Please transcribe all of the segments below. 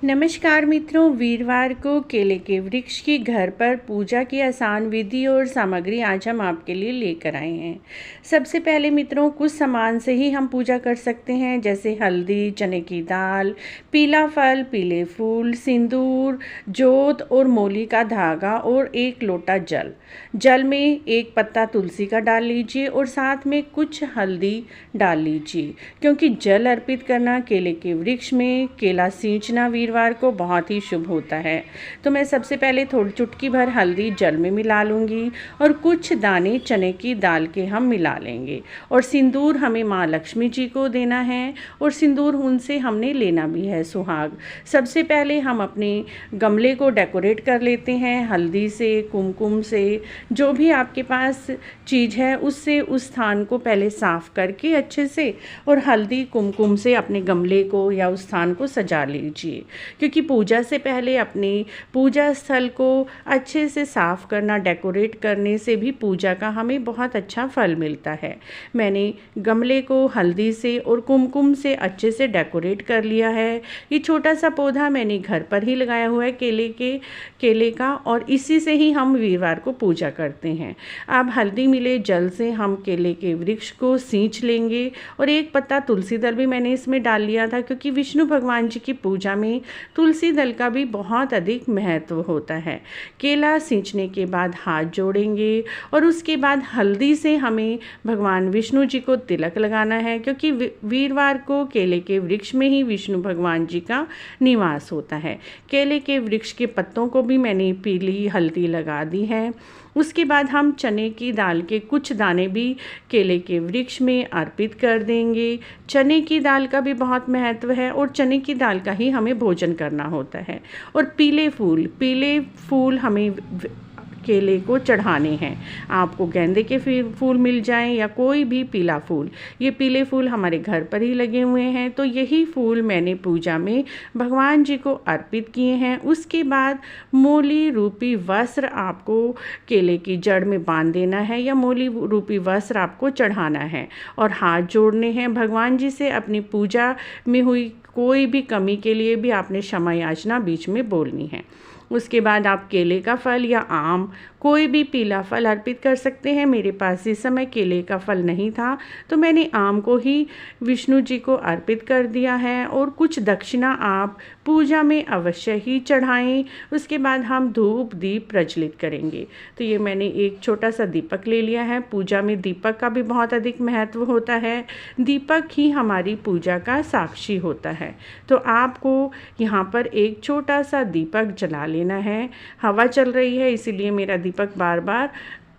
नमस्कार मित्रों, वीरवार को केले के वृक्ष की घर पर पूजा की आसान विधि और सामग्री आज हम आपके लिए लेकर आए हैं। सबसे पहले मित्रों, कुछ सामान से ही हम पूजा कर सकते हैं, जैसे हल्दी, चने की दाल, पीला फल, पीले फूल, सिंदूर, जोत और मोली का धागा और एक लोटा जल। जल में एक पत्ता तुलसी का डाल लीजिए और साथ में कुछ हल्दी डाल लीजिए, क्योंकि जल अर्पित करना केले के वृक्ष में केला सींचना वीरवार को बहुत ही शुभ होता है। तो मैं सबसे पहले थोड़ी चुटकी भर हल्दी जल में मिला लूँगी और कुछ दाने चने की दाल के हम मिला लेंगे। और सिंदूर हमें माँ लक्ष्मी जी को देना है और सिंदूर उनसे हमने लेना भी है सुहाग। सबसे पहले हम अपने गमले को डेकोरेट कर लेते हैं हल्दी से, कुमकुम से, जो भी आपके पास चीज़ है उससे उस स्थान को पहले साफ़ करके अच्छे से और हल्दी कुमकुम से अपने गमले को या उस स्थान को सजा लीजिए, क्योंकि पूजा से पहले अपने पूजा स्थल को अच्छे से साफ़ करना, डेकोरेट करने से भी पूजा का हमें बहुत अच्छा फल मिलता है। मैंने गमले को हल्दी से और कुमकुम से अच्छे से डेकोरेट कर लिया है। ये छोटा सा पौधा मैंने घर पर ही लगाया हुआ है केले का, और इसी से ही हम वीरवार को पूजा करते हैं। अब हल्दी मिले जल से हम केले के वृक्ष को सींच लेंगे और एक पत्ता तुलसी दल भी मैंने इसमें डाल लिया था, क्योंकि विष्णु भगवान जी की पूजा में तुलसी दल का भी बहुत अधिक महत्व होता है। केला सींचने के बाद हाथ जोड़ेंगे और उसके बाद हल्दी से हमें भगवान विष्णु जी को तिलक लगाना है, क्योंकि वीरवार को केले के वृक्ष में ही विष्णु भगवान जी का निवास होता है। केले के वृक्ष के पत्तों को भी मैंने पीली हल्दी लगा दी है। उसके बाद हम चने की दाल के कुछ दाने भी केले के वृक्ष में अर्पित कर देंगे। चने की दाल का भी बहुत महत्व है और चने की दाल का ही हमें भोजन करना होता है। और पीले फूल हमें केले को चढ़ाने हैं। आपको गेंदे के फूल मिल जाएं या कोई भी पीला फूल, ये पीले फूल हमारे घर पर ही लगे हुए हैं, तो यही फूल मैंने पूजा में भगवान जी को अर्पित किए हैं। उसके बाद मोली रूपी वस्त्र आपको केले की जड़ में बांध देना है या मोली रूपी वस्त्र आपको चढ़ाना है और हाथ जोड़ने हैं भगवान जी से। अपनी पूजा में हुई कोई भी कमी के लिए भी आपने क्षमा याचना बीच में बोलनी है। उसके बाद आप केले का फल या आम, कोई भी पीला फल अर्पित कर सकते हैं। मेरे पास इस समय केले का फल नहीं था, तो मैंने आम को ही विष्णु जी को अर्पित कर दिया है। और कुछ दक्षिणा आप पूजा में अवश्य ही चढ़ाएं। उसके बाद हम धूप दीप प्रज्वलित करेंगे। तो ये मैंने एक छोटा सा दीपक ले लिया है। पूजा में दीपक का भी बहुत अधिक महत्व होता है। दीपक ही हमारी पूजा का साक्षी होता है। तो आपको यहाँ पर एक छोटा सा दीपक जला लेना है। हवा चल रही है, इसीलिए मेरा दीपक बार बार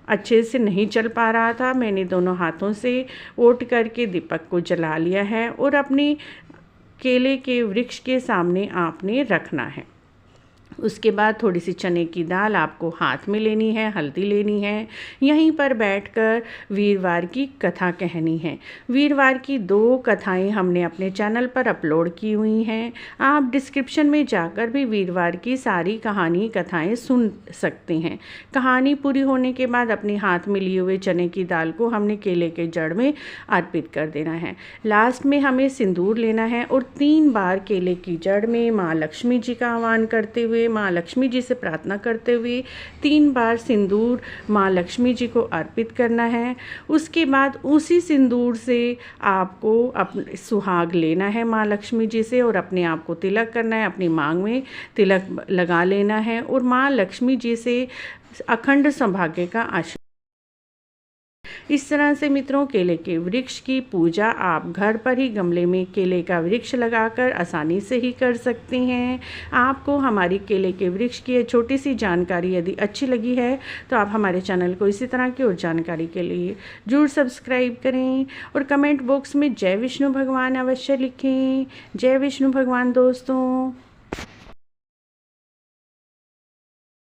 अच्छे से नहीं चल पा रहा था। मैंने दोनों हाथों से ओट करके दीपक को जला लिया है और अपने केले के वृक्ष के सामने आपने रखना है। उसके बाद थोड़ी सी चने की दाल आपको हाथ में लेनी है, हल्दी लेनी है। यहीं पर बैठकर वीरवार की कथा कहनी है। वीरवार की 2 कथाएं हमने अपने चैनल पर अपलोड की हुई हैं। आप डिस्क्रिप्शन में जाकर भी वीरवार की सारी कहानी कथाएं सुन सकते हैं। कहानी पूरी होने के बाद अपने हाथ में लिए हुए चने की दाल को हमने केले के जड़ में अर्पित कर देना है। लास्ट में हमें सिंदूर लेना है और 3 बार केले की जड़ में माँ लक्ष्मी जी का आह्वान करते हुए, माँ लक्ष्मी जी से प्रार्थना करते हुए 3 बार सिंदूर माँ लक्ष्मी जी को अर्पित करना है। उसके बाद उसी सिंदूर से आपको अपने सुहाग लेना है माँ लक्ष्मी जी से और अपने आप को तिलक करना है, अपनी मांग में तिलक लगा लेना है और माँ लक्ष्मी जी से अखंड सौभाग्य का आशीर्वाद। इस तरह से मित्रों, केले के वृक्ष की पूजा आप घर पर ही गमले में केले का वृक्ष लगाकर आसानी से ही कर सकते हैं। आपको हमारी केले के वृक्ष की छोटी सी जानकारी यदि अच्छी लगी है तो आप हमारे चैनल को इसी तरह की और जानकारी के लिए जरूर सब्सक्राइब करें और कमेंट बॉक्स में जय विष्णु भगवान अवश्य लिखें। जय विष्णु भगवान दोस्तों।